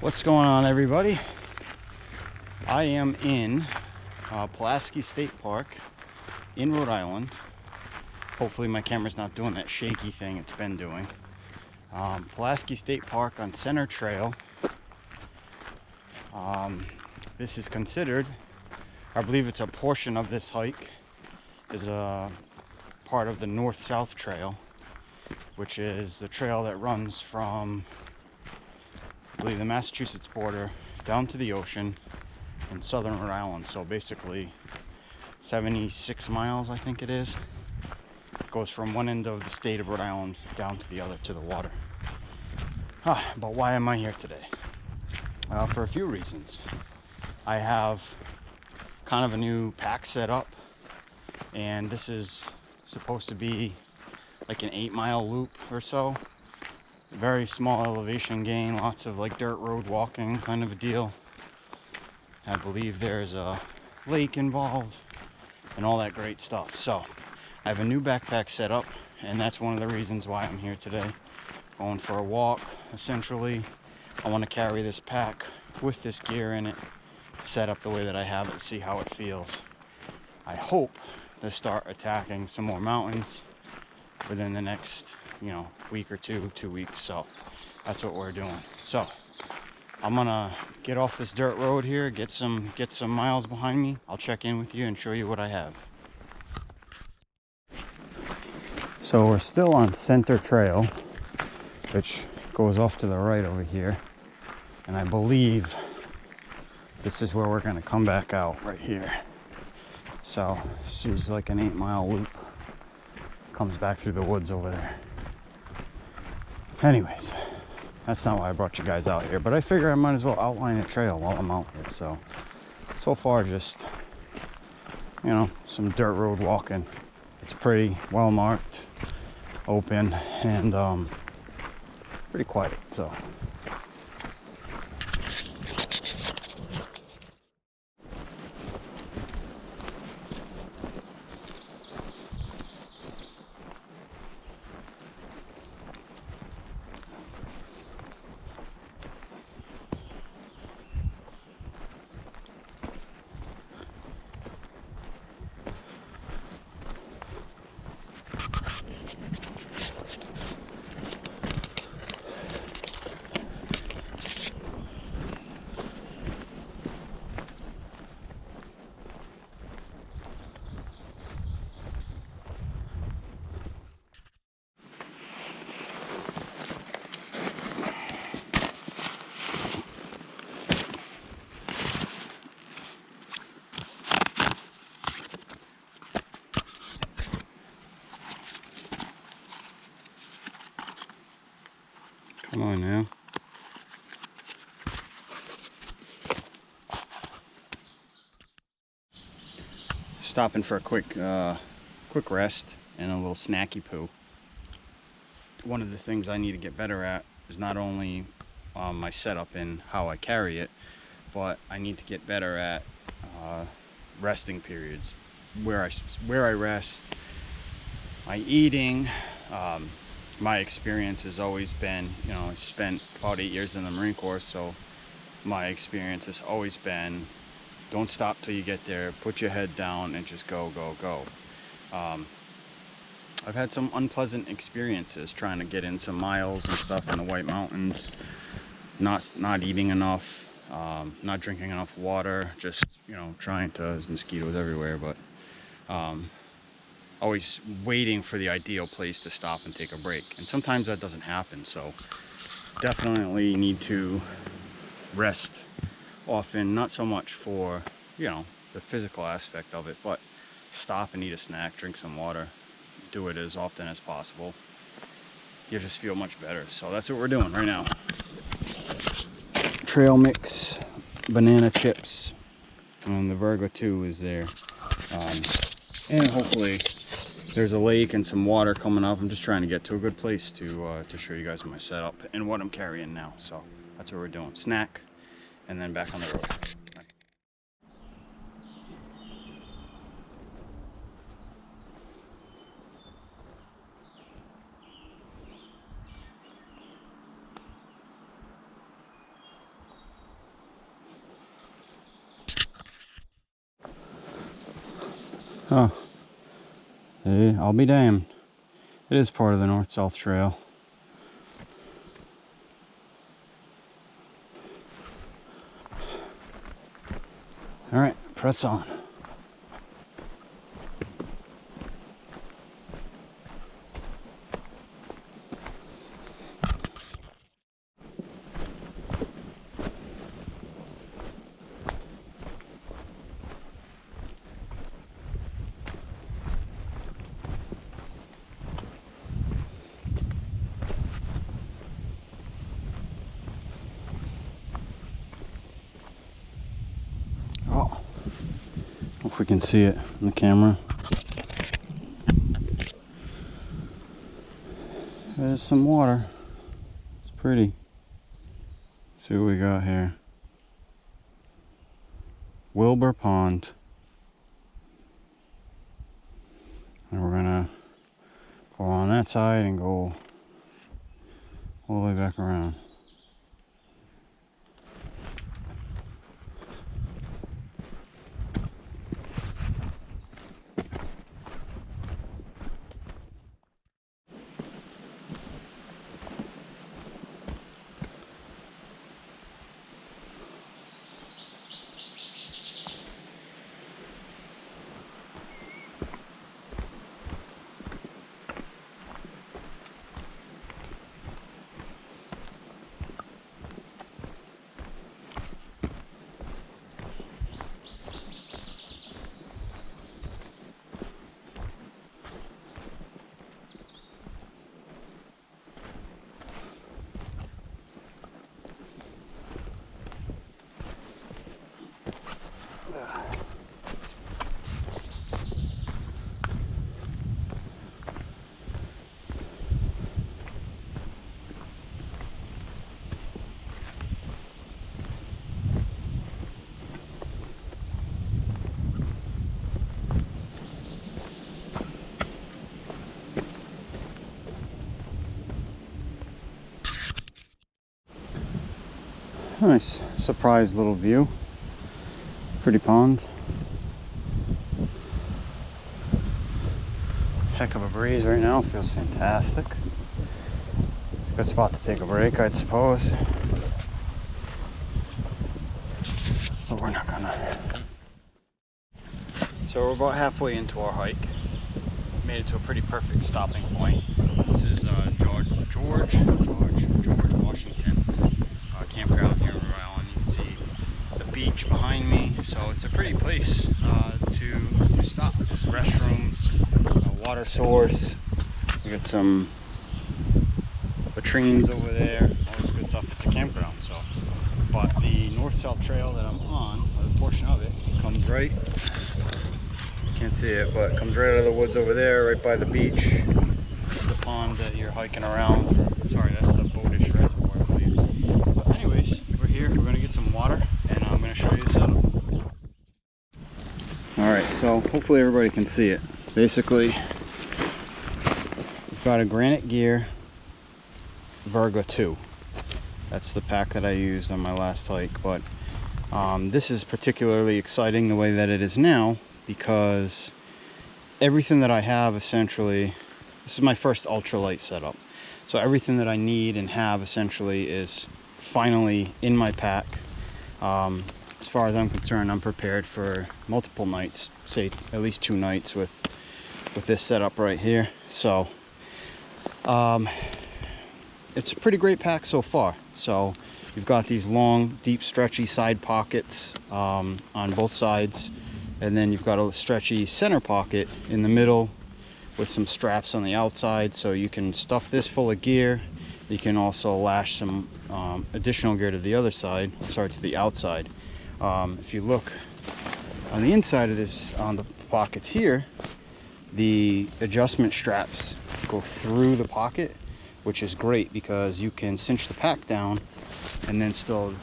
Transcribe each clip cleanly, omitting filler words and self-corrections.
What's going on, everybody? I am in Pulaski State Park in Rhode Island. Hopefully my camera's not doing that shaky thing it's been doing. Pulaski State Park on Center Trail. This is considered, I believe it's a portion of this hike is a part of the North-South Trail, which is the trail that runs from, I believe, the Massachusetts border down to the ocean in southern Rhode Island. So basically 76 miles, I think it is. It goes from one end of the state of Rhode Island down to the other, to the water. But why am I here today? For a few reasons. I have kind of a new pack set up, and this is supposed to be like an 8-mile loop or so. Very small elevation gain, lots of like dirt road walking kind of a deal. I believe there's a lake involved and all that great stuff. So I have a new backpack set up, and that's one of the reasons why I'm here today. Going for a walk, essentially. I want to carry this pack with this gear in it, set up the way that I have it, see how it feels. I hope to start attacking some more mountains within the next week or 2 weeks. So that's what we're doing. So I'm gonna get off this dirt road here, get some miles behind me. I'll check in with you and show you what I have. So we're still on Center Trail, which goes off to the right over here, and I believe this is where we're gonna come back out, right here. So this is like an 8-mile loop, comes back through the woods over there. Anyways, that's not why I brought you guys out here, but I figure I might as well outline the trail while I'm out here. So far, just some dirt road walking. It's pretty well marked, open, and pretty quiet. So come on now. Stopping for a quick rest and a little snacky poo. One of the things I need to get better at is not only my setup and how I carry it, but I need to get better at resting periods, where I rest, my eating. My experience has always been, I spent about 8 years in the Marine Corps, so my experience has always been, don't stop till you get there, put your head down and just go, go, go. I've had some unpleasant experiences trying to get in some miles and stuff in the White Mountains, not eating enough, not drinking enough water, just, trying to, there's mosquitoes everywhere, but always waiting for the ideal place to stop and take a break. And sometimes that doesn't happen, so definitely need to rest often, not so much for, the physical aspect of it, but stop and eat a snack, drink some water, do it as often as possible. You just feel much better. So that's what we're doing right now. Trail mix, banana chips, and the Virga 2 is there. And hopefully there's a lake and some water coming up. I'm just trying to get to a good place to show you guys my setup and what I'm carrying now. So that's what we're doing. Snack, and then back on the road. Oh, hey, I'll be damned. It is part of the North-South Trail. All right, press on. Oh, if we can see it in the camera. There's some water. It's pretty. Let's see what we got here. Wilbur Pond. And we're gonna go on that side and go all the way back around. Nice surprise little view. Pretty pond. Heck of a breeze right now. Feels fantastic. It's a good spot to take a break, I'd suppose. But we're not gonna. So we're about halfway into our hike. Made it to a pretty perfect stopping point. This is George Washington campground here in Rhode Island. You can see the beach behind me, so it's a pretty place to stop. There's restrooms, a water source. We got some latrines over there, all this good stuff. It's a campground, so. But the north-south trail that I'm on, or a portion of it, comes right. Can't see it, but it comes right out of the woods over there, right by the beach. It's the pond that you're hiking around. Sorry, that's the Boatish Reservoir, I believe. But anyways, we're here. We're gonna get some water, and I'm gonna show you the setup. All right, so hopefully everybody can see it. Basically, we've got a Granite Gear Virga 2. That's the pack that I used on my last hike, but this is particularly exciting the way that it is now, because everything that I have essentially, this is my first ultralight setup, so everything that I need and have essentially is finally in my pack. As far as I'm concerned, I'm prepared for multiple nights, say at least 2 nights with this setup right here. So it's a pretty great pack so far. So you've got these long, deep, stretchy side pockets on both sides. And then you've got a stretchy center pocket in the middle with some straps on the outside, so you can stuff this full of gear. You can also lash some additional gear to the other side, sorry, to the outside. If you look on the inside of this, on the pockets here, the adjustment straps go through the pocket, which is great because you can cinch the pack down and then still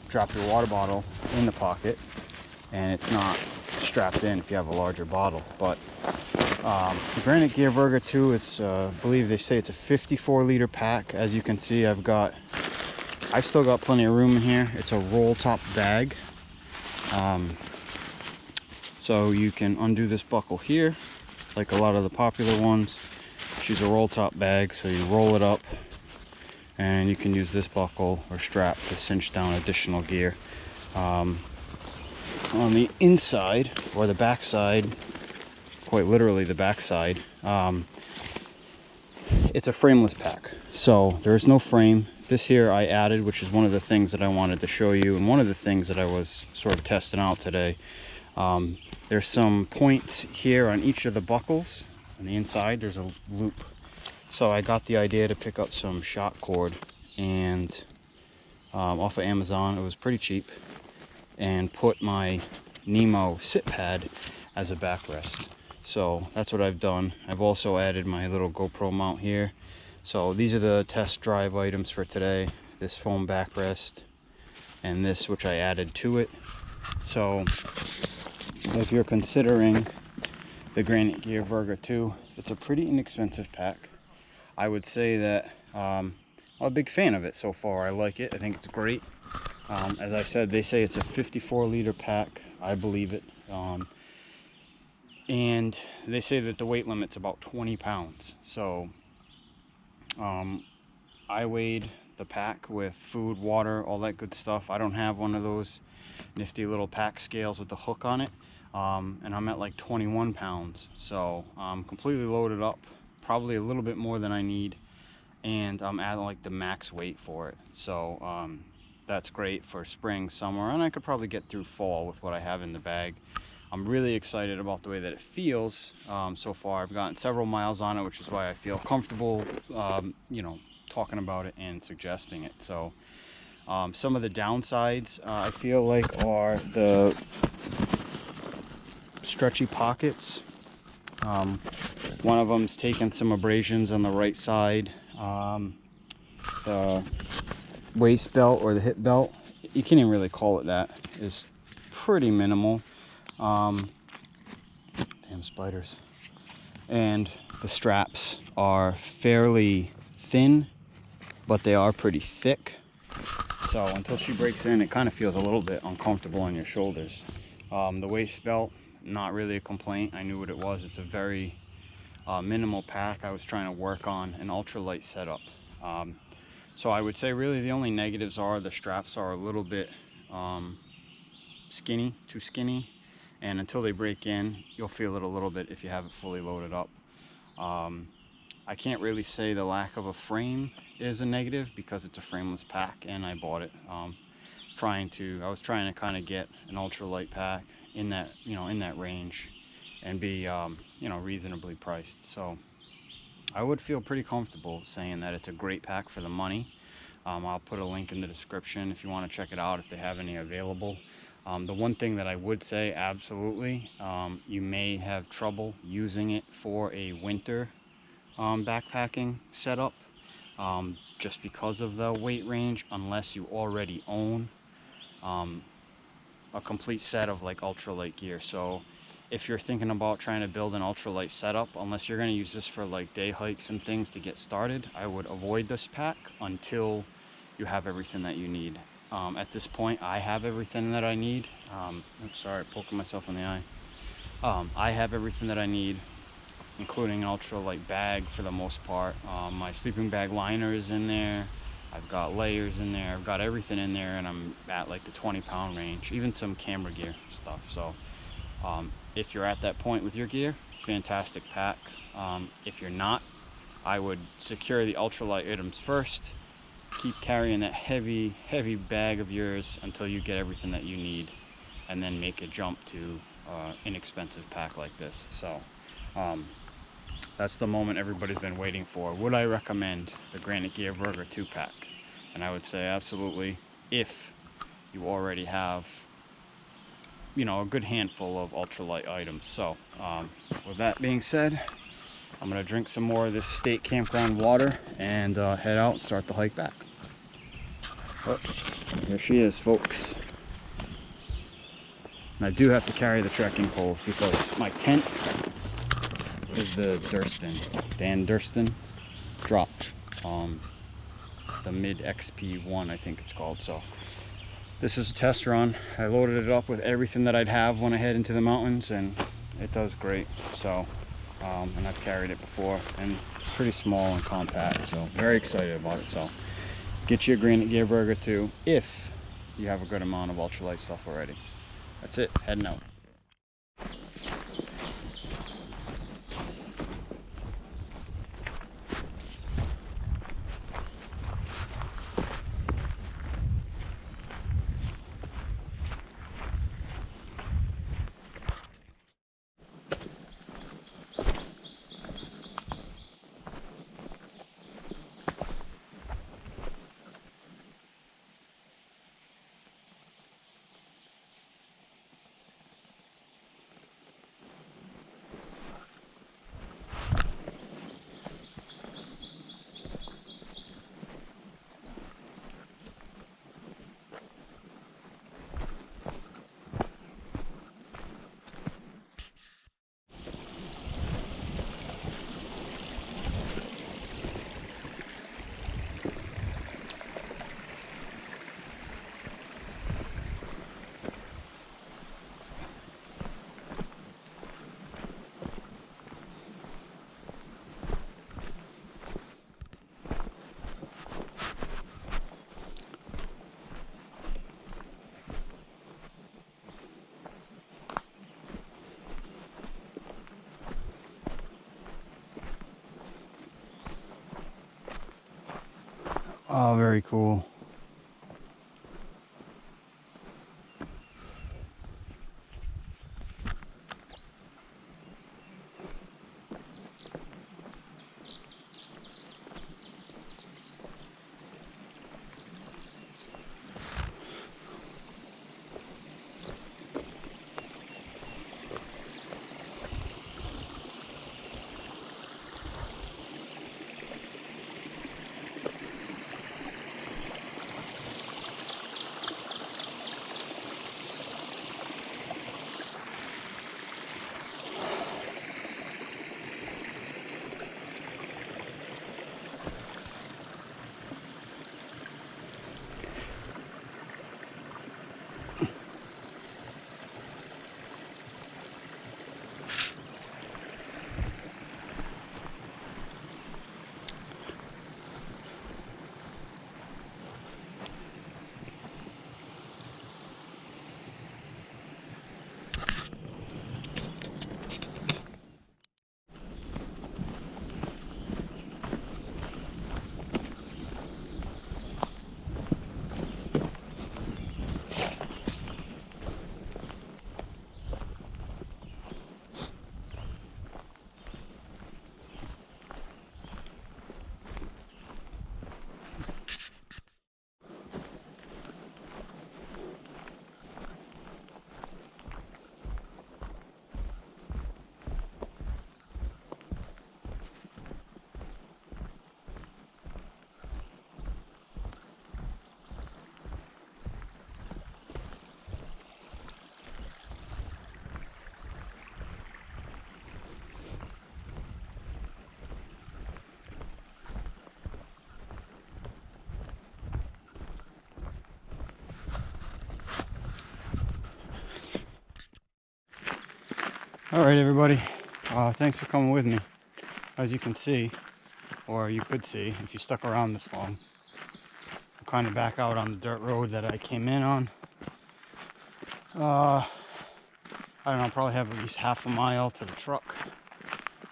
drop your water bottle in the pocket, and it's not strapped in if you have a larger bottle. But the Granite Gear Virga 2 is, I believe they say it's a 54-liter pack. As you can see, I've still got plenty of room in here. It's a roll top bag, So you can undo this buckle here, like a lot of the popular ones. She's a roll top bag, so you roll it up and you can use this buckle or strap to cinch down additional gear. On the inside, or the back side, quite literally the back side, it's a frameless pack, so there is no frame. This here I added, which is one of the things that I wanted to show you, and one of the things that I was sort of testing out today. There's some points here on each of the buckles. On the inside there's a loop, so I got the idea to pick up some shot cord and off of Amazon. It was pretty cheap, and put my Nemo sit pad as a backrest. So that's what I've done. I've also added my little GoPro mount here. So these are the test drive items for today: this foam backrest and this, which I added to it. So if you're considering the Granite Gear Virga 2, it's a pretty inexpensive pack. I would say that I'm a big fan of it so far. I like it. I think it's great. As I said, they say it's a 54-liter pack. I believe it. And they say that the weight limit's about 20 pounds. So I weighed the pack with food, water, all that good stuff. I don't have one of those nifty little pack scales with the hook on it. And I'm at like 21 pounds. So I'm completely loaded up, probably a little bit more than I need. And I'm at like the max weight for it. So that's great for spring, summer, and I could probably get through fall with what I have in the bag. I'm really excited about the way that it feels so far. I've gotten several miles on it, which is why I feel comfortable, you know, talking about it and suggesting it. So some of the downsides I feel like are the stretchy pockets. One of them's taken some abrasions on the right side. The waist belt, or the hip belt, you can't even really call it that, is pretty minimal. Damn spiders. And the straps are fairly thin, but they are pretty thick. So until she breaks in, it kind of feels a little bit uncomfortable on your shoulders. The waist belt, not really a complaint. I knew what it was. It's a very minimal pack. I was trying to work on an ultralight setup. So I would say really the only negatives are the straps are a little bit skinny, too skinny. And until they break in, you'll feel it a little bit if you have it fully loaded up. I can't really say the lack of a frame is a negative, because it's a frameless pack and I bought it. I was trying to kind of get an ultralight pack in that, you know, in that range, and be, you know, reasonably priced. So I would feel pretty comfortable saying that it's a great pack for the money. I'll put a link in the description if you want to check it out, if they have any available. The one thing that I would say, absolutely, you may have trouble using it for a winter backpacking setup, just because of the weight range, unless you already own a complete set of like ultralight gear. So if you're thinking about trying to build an ultralight setup, unless you're going to use this for like day hikes and things to get started, I would avoid this pack until you have everything that you need. At this point, I have everything that I need. I'm sorry, poking myself in the eye. I have everything that I need, including an ultralight bag for the most part. My sleeping bag liner is in there. I've got layers in there. I've got everything in there, and I'm at like the 20-pound range, even some camera gear stuff. So if you're at that point with your gear, fantastic pack. If you're not, I would secure the ultralight items first. Keep carrying that heavy bag of yours until you get everything that you need, and then make a jump to inexpensive pack like this. So that's the moment everybody's been waiting for. Would I recommend the Granite Gear Virga 2-pack? And I would say absolutely, if you already have, you know, a good handful of ultralight items. So with that being said, I'm gonna drink some more of this state campground water and head out and start the hike back. Oh, here she is, folks. And I do have to carry the trekking poles because my tent is the Durston, Durston drop, the mid XP1, I think it's called. So This was a test run. I loaded it up with everything that I'd have when I head into the mountains, and it does great. So, and I've carried it before, and it's pretty small and compact, so very excited about it. So get you a Granite Gear Virga too, if you have a good amount of ultralight stuff already. That's it, heading out. Oh, very cool. All right, everybody. Thanks for coming with me. As you can see, or you could see if you stuck around this long, I'm kind of back out on the dirt road that I came in on. I don't know, probably have at least half a mile to the truck.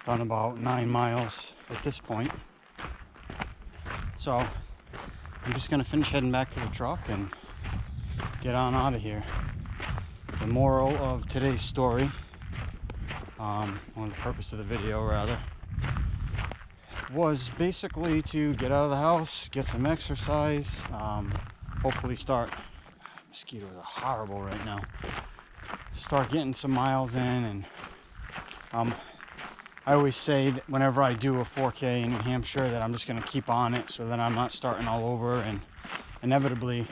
Done about 9 miles at this point. So I'm just gonna finish heading back to the truck and get on out of here. The moral of today's story, or the purpose of the video rather, was basically to get out of the house, get some exercise, hopefully start, mosquitoes are horrible right now, start getting some miles in. And I always say that whenever I do a 4K in New Hampshire that I'm just going to keep on it so that I'm not starting all over, and inevitably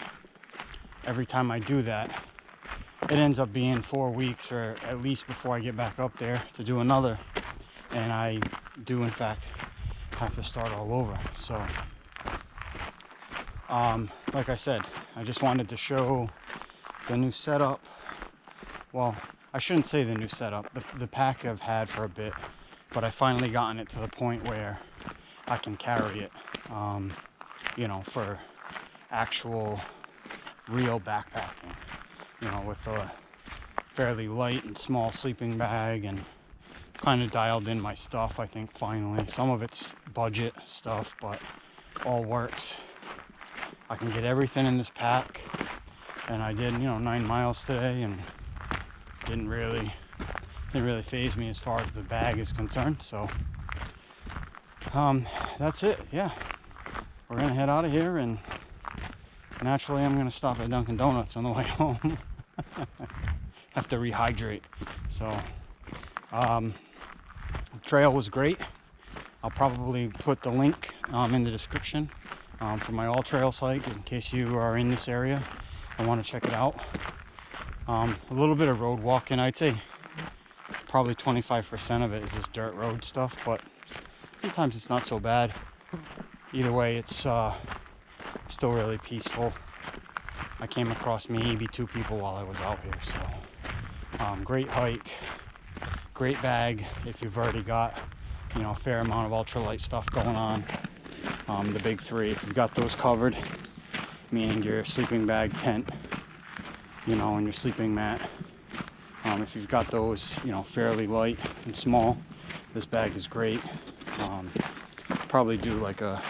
every time I do that it ends up being 4 weeks or at least before I get back up there to do another, and I do in fact have to start all over. So like I said, I just wanted to show the new setup, well, I shouldn't say the new setup, the pack I've had for a bit, but I finally gotten it to the point where I can carry it, you know, for actual real backpacking, you know, with a fairly light and small sleeping bag, and kind of dialed in my stuff, I think, finally. Some of it's budget stuff, but all works. I can get everything in this pack, and I did, you know, 9 miles today, and didn't really faze me as far as the bag is concerned. So that's it. Yeah, we're gonna head out of here, and naturally I'm gonna stop at Dunkin' Donuts on the way home. Have to rehydrate. So the trail was great. I'll probably put the link in the description for my all trails hike in case you are in this area and want to check it out. A little bit of road walking. I'd say probably 25% of it is this dirt road stuff, but sometimes it's not so bad. Either way, it's still really peaceful. I came across maybe 2 people while I was out here, so great hike, great bag if you've already got, you know, a fair amount of ultralight stuff going on. The big 3, if you've got those covered, meaning your sleeping bag, tent, you know, and your sleeping mat, if you've got those, you know, fairly light and small, this bag is great. Probably do like a,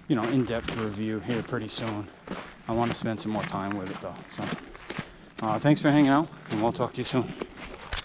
you know, in-depth review here pretty soon. I want to spend some more time with it though. So thanks for hanging out, and we'll talk to you soon.